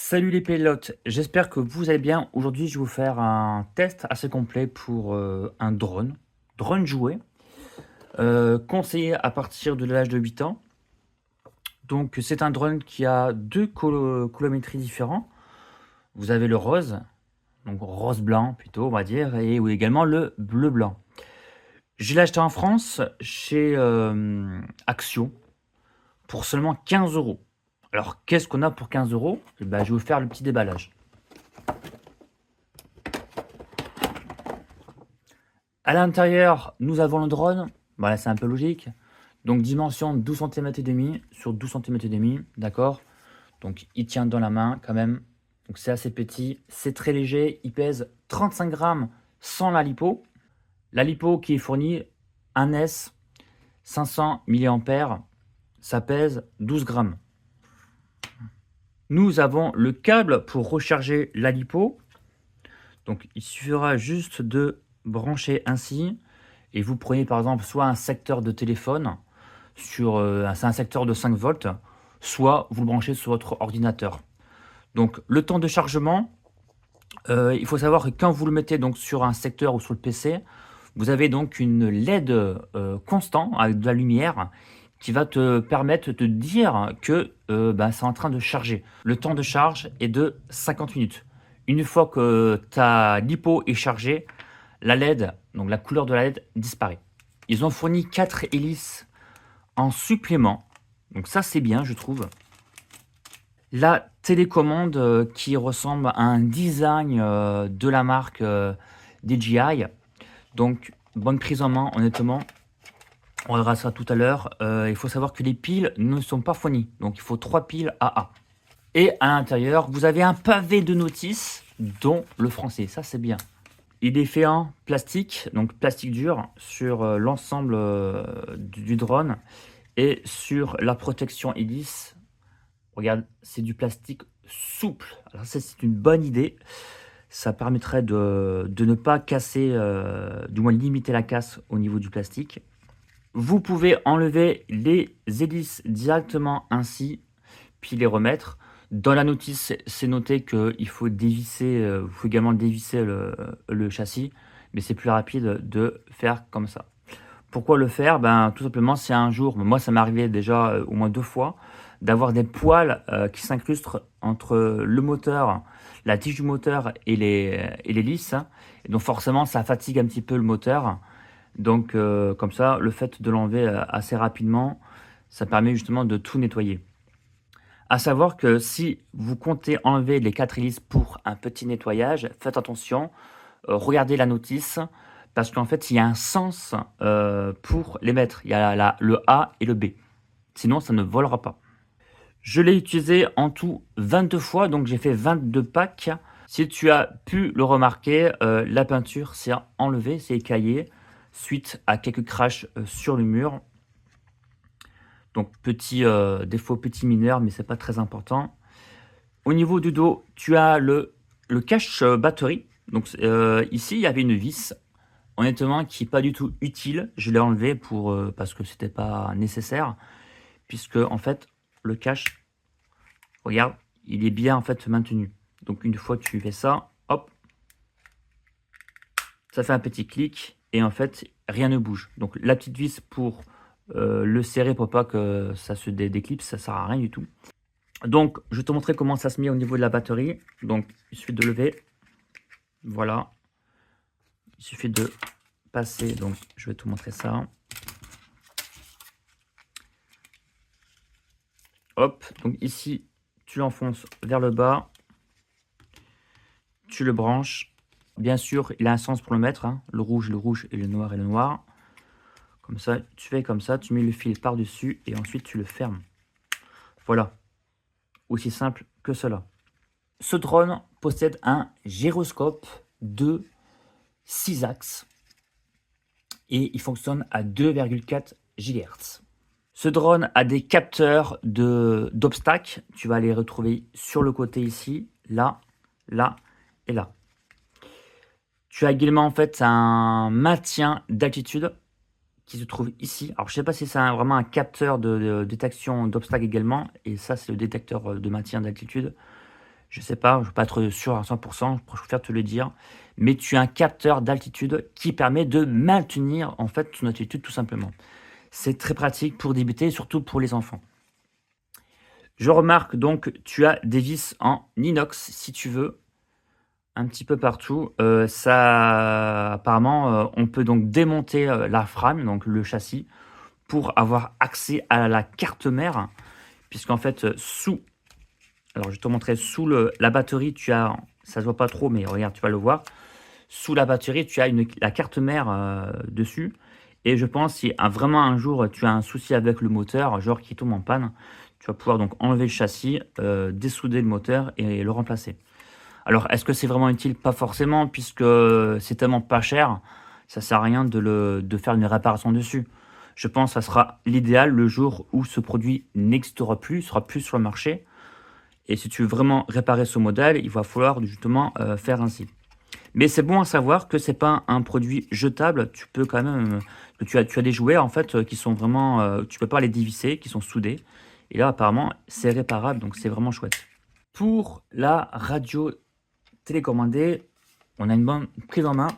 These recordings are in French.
Salut les pilotes, j'espère que vous allez bien. Aujourd'hui, je vais vous faire un test assez complet pour un drone jouet, conseillé à partir de l'âge de 8 ans. Donc, c'est un drone qui a deux colorimétries différents. Vous avez le rose, donc rose-blanc plutôt, on va dire, et ou également le bleu-blanc. Je l'ai acheté en France chez Action pour seulement 15 euros. Alors, qu'est-ce qu'on a pour 15 euros? Eh ben, je vais vous faire le petit déballage. À l'intérieur, nous avons le drone. Voilà, c'est un peu logique. Donc, dimension 12 cm et demi sur 12 cm et demi, d'accord? Donc, il tient dans la main quand même. Donc, c'est assez petit. C'est très léger. Il pèse 35 grammes sans la lipo. La lipo qui est fournie, un S, 500 mAh. Ça pèse 12 grammes. Nous avons le câble pour recharger la lipo. Donc, il suffira juste de brancher ainsi. Et vous prenez par exemple soit un secteur de téléphone, c'est un secteur de 5 volts, soit vous le branchez sur votre ordinateur. Donc le temps de chargement, il faut savoir que quand vous le mettez donc sur un secteur ou sur le PC, vous avez donc une LED constant avec de la lumière qui va te permettre de te dire que c'est en train de charger. Le temps de charge est de 50 minutes. Une fois que ta lipo est chargée, la LED, donc la couleur de la LED disparaît. Ils ont fourni 4 hélices en supplément. Donc ça, c'est bien, je trouve. La télécommande qui ressemble à un design de la marque DJI. Donc, bonne prise en main, honnêtement. On verra ça tout à l'heure. Il faut savoir que les piles ne sont pas fournies. Donc, il faut 3 piles AA. Et à l'intérieur, vous avez un pavé de notices, dont le français. Ça, c'est bien. Il est fait en plastique, donc plastique dur, sur l'ensemble du drone et sur la protection hélice. Regarde, c'est du plastique souple. Alors ça, c'est une bonne idée. Ça permettrait de ne pas casser, du moins limiter la casse au niveau du plastique. Vous pouvez enlever les hélices directement ainsi, puis les remettre. Dans la notice, c'est noté qu'il faut dévisser, il faut également dévisser le châssis, mais c'est plus rapide de faire comme ça. Pourquoi le faire? Ben, tout simplement, si un jour, moi ça m'est arrivé déjà au moins 2 fois, d'avoir des poils qui s'incrustent entre le moteur, la tige du moteur et l'hélice. Et donc forcément, ça fatigue un petit peu le moteur. Donc comme ça, le fait de l'enlever assez rapidement, ça permet justement de tout nettoyer. À savoir que si vous comptez enlever les 4 hélices pour un petit nettoyage, faites attention, regardez la notice, parce qu'en fait, il y a un sens pour les mettre. Il y a le A et le B. Sinon, ça ne volera pas. Je l'ai utilisé en tout 22 fois, donc j'ai fait 22 packs. Si tu as pu le remarquer, la peinture s'est enlevée, s'est écaillée, suite à quelques crashs sur le mur. Donc petit défaut, petit mineur, mais c'est pas très important. Au niveau du dos, tu as le cache batterie. Donc ici, il y avait une vis, honnêtement, qui n'est pas du tout utile. Je l'ai enlevé parce que c'était pas nécessaire, puisque en fait, le cache, regarde, il est bien en fait maintenu. Donc une fois que tu fais ça, hop, ça fait un petit clic et en fait, rien ne bouge. Donc la petite vis pour le serrer pour pas que ça se déclipse, ça sert à rien du tout. Donc, je vais te montrer comment ça se met au niveau de la batterie. Donc, il suffit de lever. Voilà. Il suffit de passer. Donc, je vais te montrer ça. Hop. Donc, ici, tu l'enfonces vers le bas. Tu le branches. Bien sûr, il a un sens pour le mettre. Hein. Le rouge et le noir et le noir. Comme ça, tu fais comme ça. Tu mets le fil par-dessus et ensuite, tu le fermes. Voilà. Aussi simple que cela. Ce drone possède un gyroscope de 6 axes et il fonctionne à 2,4 GHz. Ce drone a des capteurs d'obstacles. Tu vas les retrouver sur le côté ici, là, là et là. Tu as également en fait un maintien d'altitude qui se trouve ici. Alors je ne sais pas si c'est vraiment un capteur de détection d'obstacles également. Et ça c'est le détecteur de maintien d'altitude. Je sais pas, je ne veux pas être sûr à 100%, je préfère te le dire, mais tu as un capteur d'altitude qui permet de maintenir en fait ton altitude tout simplement. C'est très pratique pour débuter, surtout pour les enfants. Je remarque donc tu as des vis en inox si tu veux, un petit peu partout. Ça apparemment, on peut donc démonter, la frame, donc le châssis, pour avoir accès à la carte mère, puisqu'en fait, sous alors je vais te montrer sous la batterie, tu as ça se voit pas trop, mais regarde, tu vas le voir. Sous la batterie, tu as la carte mère, dessus et je pense si vraiment un jour tu as un souci avec le moteur, genre qui tombe en panne, tu vas pouvoir donc enlever le châssis, dessouder le moteur et le remplacer. Alors est-ce que c'est vraiment utile? Pas forcément puisque c'est tellement pas cher, ça sert à rien de faire une réparation dessus. Je pense que ça sera l'idéal le jour où ce produit n'existera plus, sera plus sur le marché et si tu veux vraiment réparer ce modèle, il va falloir justement, faire ainsi. Mais c'est bon à savoir que c'est pas un produit jetable, tu peux quand même, que tu as des jouets en fait, qui sont vraiment, tu peux pas les dévisser, qui sont soudés et là apparemment c'est réparable donc c'est vraiment chouette. Pour la radio télécommandée, on a une bonne prise en main.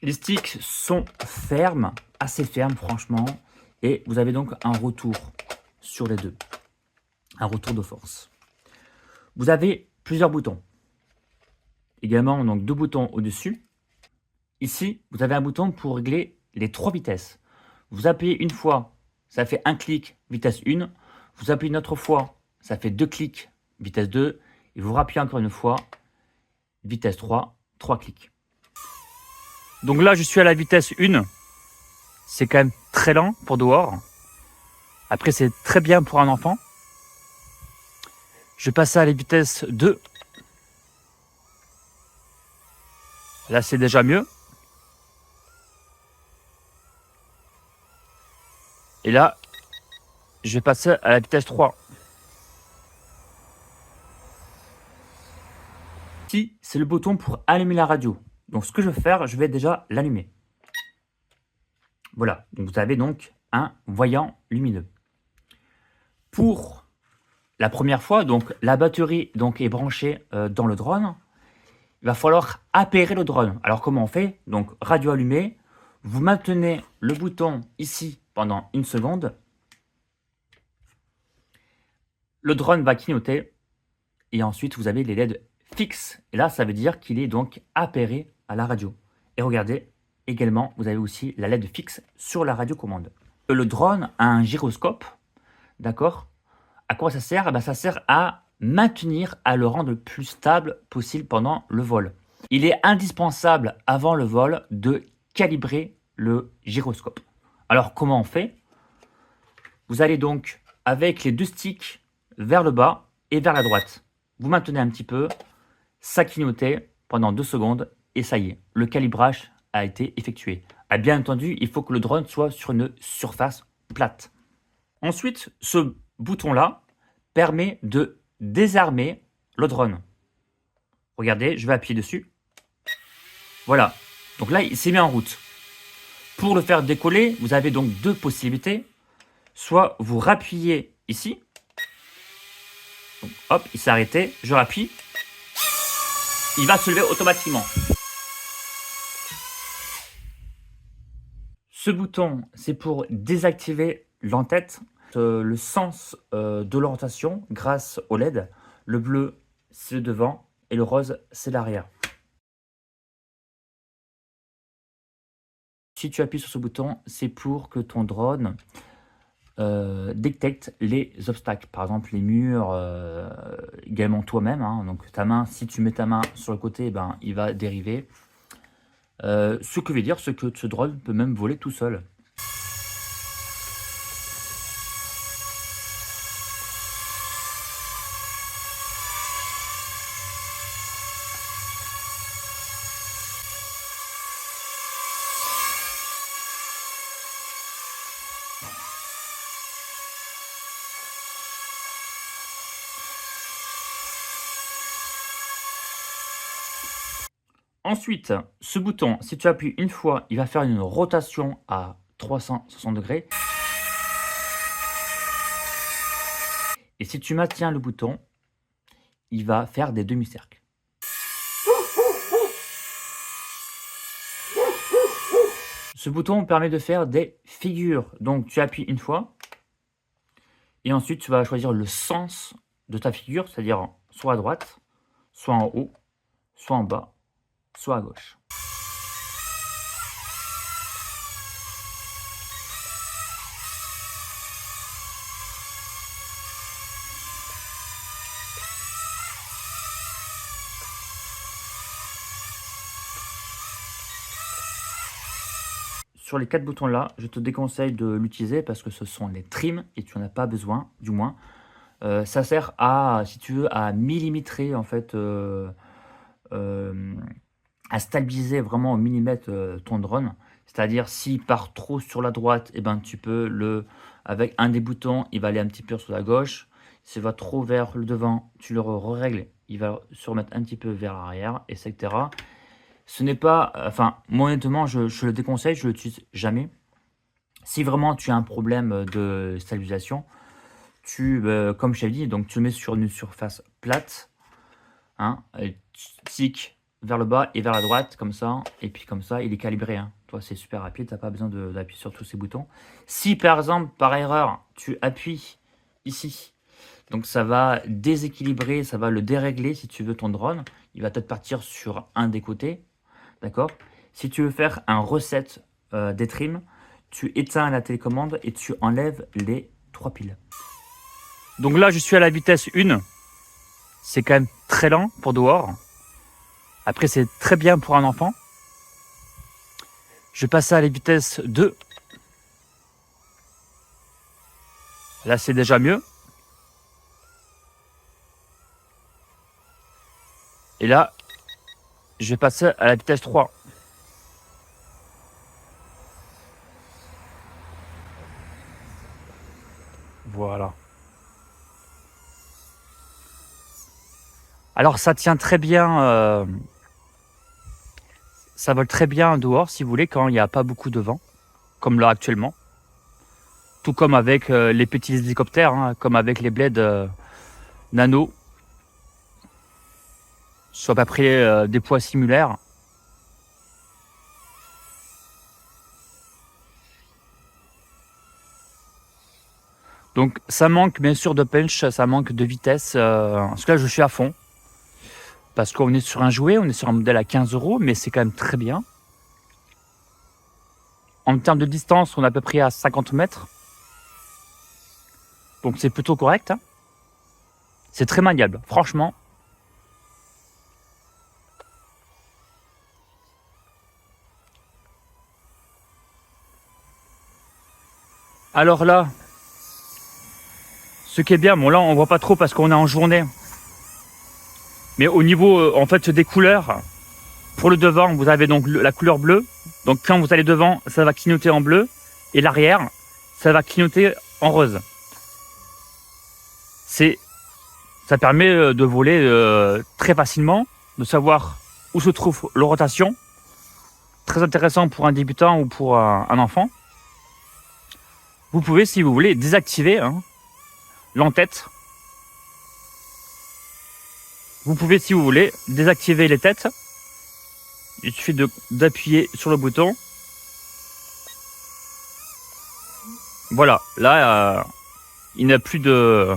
Les sticks sont fermes, assez fermes franchement et vous avez donc un retour sur les deux, un retour de force. Vous avez plusieurs boutons. Également donc 2 boutons au-dessus. Ici, vous avez un bouton pour régler les 3 vitesses. Vous appuyez une fois, ça fait un clic, vitesse 1. Vous appuyez une autre fois, ça fait 2 clics, vitesse 2. Et vous rappuyez encore une fois, vitesse 3, 3 clics. Donc là, je suis à la vitesse 1. C'est quand même très lent pour dehors. Après, c'est très bien pour un enfant. Je passe à la vitesse 2. Là, c'est déjà mieux. Et là, je vais passer à la vitesse 3. Ici, c'est le bouton pour allumer la radio. Donc, ce que je vais faire, je vais déjà l'allumer. Voilà, donc vous avez donc un voyant lumineux. Pour la première fois, donc la batterie donc, est branchée dans le drone. Il va falloir appairer le drone. Alors, comment on fait? Donc, radio allumée. Vous maintenez le bouton ici pendant 1 seconde. Le drone va clignoter et ensuite vous avez les LED fixes. Et là, ça veut dire qu'il est donc appairé à la radio. Et regardez, également, vous avez aussi la LED fixe sur la radiocommande. Le drone a un gyroscope, d'accord? À quoi ça sert? Eh ben, ça sert à maintenir, à le rendre le plus stable possible pendant le vol. Il est indispensable avant le vol de calibrer le gyroscope. Alors, comment on fait? Vous allez donc, avec les 2 sticks, vers le bas et vers la droite. Vous maintenez un petit peu, ça clignotait pendant 2 secondes et ça y est, le calibrage a été effectué. Ah, bien entendu, il faut que le drone soit sur une surface plate. Ensuite, ce bouton-là permet de désarmer le drone. Regardez, je vais appuyer dessus. Voilà, donc là, il s'est mis en route. Pour le faire décoller, vous avez donc 2 possibilités. Soit vous rappuyez ici. Donc, hop, il s'est arrêté. Je rappuie. Il va se lever automatiquement. Ce bouton, c'est pour désactiver l'entête, le sens de l'orientation grâce au LED. Le bleu, c'est le devant et le rose, c'est l'arrière. Si tu appuies sur ce bouton, c'est pour que ton drone détecte les obstacles, par exemple les murs, également toi-même. Hein, donc ta main, si tu mets ta main sur le côté, ben, il va dériver. Ce que veut dire, c'est que ce drone peut même voler tout seul. Ensuite, ce bouton, si tu appuies une fois, il va faire une rotation à 360 degrés. Et si tu maintiens le bouton, il va faire des demi-cercles. Ce bouton permet de faire des figures. Donc tu appuies une fois et ensuite tu vas choisir le sens de ta figure, c'est-à-dire soit à droite, soit en haut, soit en bas, soit à gauche. Sur les 4 boutons là, je te déconseille de l'utiliser parce que ce sont les trims et tu n'en as pas besoin, du moins. Ça sert à, si tu veux, à millimétrer en fait, à stabiliser vraiment au millimètre ton drone. C'est-à-dire s'il part trop sur la droite, et ben tu peux avec un des boutons, il va aller un petit peu sur la gauche. S'il va trop vers le devant, tu le règles, il va se remettre un petit peu vers l'arrière, etc. Ce n'est pas, enfin, moi honnêtement, je le déconseille, je ne l'utilise jamais. Si vraiment tu as un problème de stabilisation, comme je t'ai dit, donc tu le mets sur une surface plate, hein, et tu tiques vers le bas et vers la droite, comme ça, et puis comme ça, il est calibré. Hein. Toi, c'est super rapide, tu n'as pas besoin d'appuyer sur tous ces boutons. Si par exemple, par erreur, tu appuies ici, donc ça va déséquilibrer, ça va le dérégler si tu veux ton drone. Il va peut-être partir sur un des côtés. D'accord. Si tu veux faire un reset des trims, tu éteins la télécommande et tu enlèves les 3 piles. Donc là, je suis à la vitesse 1. C'est quand même très lent pour dehors. Après, c'est très bien pour un enfant. Je passe à la vitesse 2. Là, c'est déjà mieux. Et là, je vais passer à la vitesse 3. Voilà. Alors ça tient très bien, ça vole très bien dehors si vous voulez quand il n'y a pas beaucoup de vent, comme là actuellement. Tout comme avec les petits hélicoptères, hein, comme avec les Blade Nano. Soit à peu près des poids similaires. Donc ça manque bien sûr de punch, ça manque de vitesse. En tout cas, je suis à fond. Parce qu'on est sur un jouet, on est sur un modèle à 15 €, mais c'est quand même très bien. En termes de distance, on est à peu près à 50 mètres. Donc c'est plutôt correct. Hein. C'est très maniable, franchement. Alors là, ce qui est bien, bon là on voit pas trop parce qu'on est en journée. Mais au niveau en fait des couleurs, pour le devant, vous avez donc la couleur bleue. Donc quand vous allez devant, ça va clignoter en bleu. Et l'arrière, ça va clignoter en rose. Ça permet de voler très facilement, de savoir où se trouve l'orientation. Très intéressant pour un débutant ou pour un enfant. Vous pouvez, si vous voulez, désactiver l'en-tête. Vous pouvez, si vous voulez, désactiver les têtes. Il suffit d'appuyer sur le bouton. Voilà, là, il n'y a plus de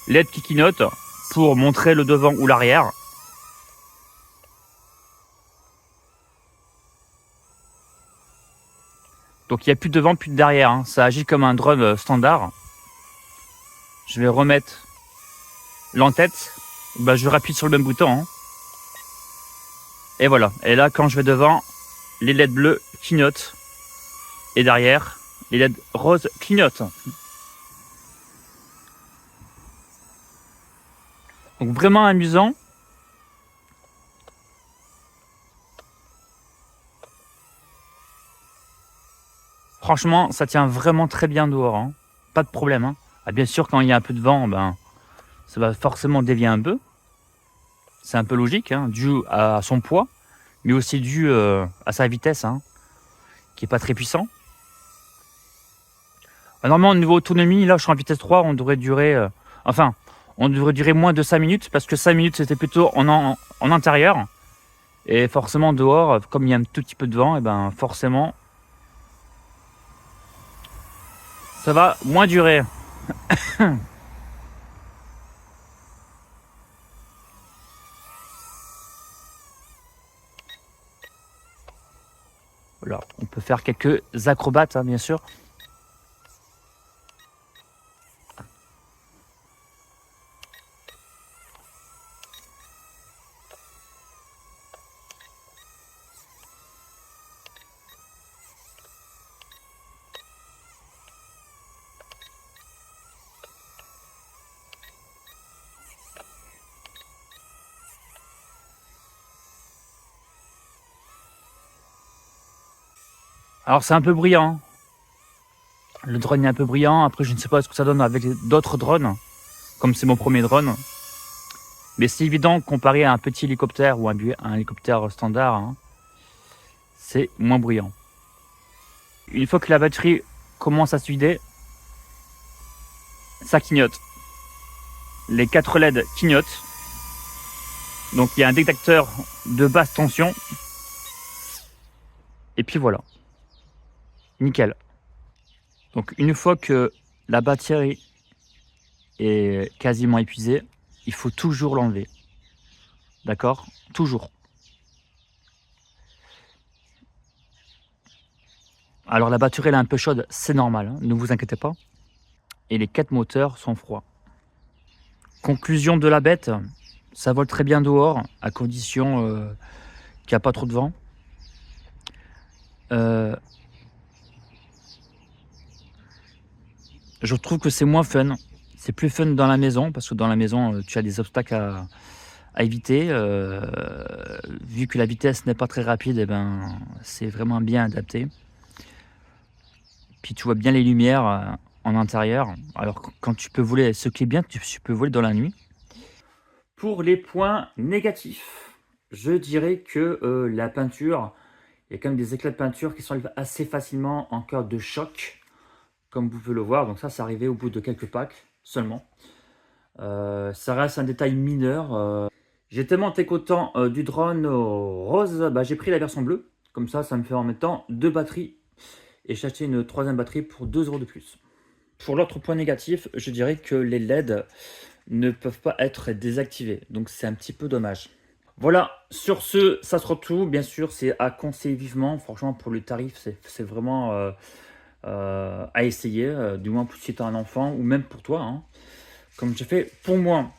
LED qui clignote pour montrer le devant ou l'arrière. Donc il n'y a plus de devant, plus de derrière. Hein. Ça agit comme un drone standard. Je vais remettre l'en-tête. Bah, je rappuie sur le même bouton. Hein. Et voilà. Et là, quand je vais devant, les LED bleus clignotent. Et derrière, les LED roses clignotent. Donc vraiment amusant. Franchement, ça tient vraiment très bien dehors. Hein. Pas de problème. Hein. Ah, bien sûr, quand il y a un peu de vent, ben, ça va forcément dévier un peu. C'est un peu logique, hein, dû à son poids, mais aussi dû à sa vitesse, hein, qui n'est pas très puissant. Normalement, au niveau autonomie, là, je suis en vitesse 3, on devrait durer... enfin, on devrait durer moins de 5 minutes parce que 5 minutes c'était plutôt en intérieur. Et forcément dehors, comme il y a un tout petit peu de vent, et ben forcément ça va moins durer. Voilà, on peut faire quelques acrobates, hein, bien sûr. Alors c'est un peu brillant. Le drone est un peu brillant. Après, je ne sais pas ce que ça donne avec d'autres drones, comme c'est mon premier drone. Mais c'est évident, comparé à un petit hélicoptère ou un hélicoptère standard, hein, c'est moins brillant. Une fois que la batterie commence à se vider, ça clignote. Les 4 LED clignotent. Donc il y a un détecteur de basse tension. Et puis voilà. Nickel. Donc une fois que la batterie est quasiment épuisée, il faut toujours l'enlever. D'accord? Toujours. Alors la batterie elle est un peu chaude, c'est normal, hein, ne vous inquiétez pas. Et les 4 moteurs sont froids. Conclusion de la bête, ça vole très bien dehors, à condition qu'il n'y a pas trop de vent. Je trouve que c'est moins fun. C'est plus fun dans la maison, parce que dans la maison, tu as des obstacles à éviter. Vu que la vitesse n'est pas très rapide, eh ben, c'est vraiment bien adapté. Puis tu vois bien les lumières en intérieur. Alors quand tu peux voler, ce qui est bien, tu peux voler dans la nuit. Pour les points négatifs, je dirais que la peinture, il y a quand même des éclats de peinture qui s'enlèvent assez facilement en cas de choc, comme vous pouvez le voir. Donc ça, c'est arrivé au bout de quelques packs seulement. Ça reste un détail mineur. J'ai tellement été content du drone rose, j'ai pris la version bleue. Comme ça me fait en même temps 2 batteries. Et j'ai acheté une 3e batterie pour 2 € de plus. Pour l'autre point négatif, je dirais que les LED ne peuvent pas être désactivés. Donc c'est un petit peu dommage. Voilà, sur ce, ça sera tout. Bien sûr, c'est à conseiller vivement. Franchement, pour le tarif, c'est vraiment à essayer. Du moins si tu as un enfant ou même pour toi, hein, comme j'ai fait pour moi.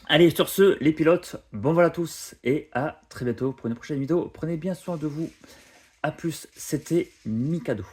Allez, sur ce, les pilotes, bon vol à tous et à très bientôt pour une prochaine vidéo. Prenez bien soin de vous. A plus, c'était Mikado.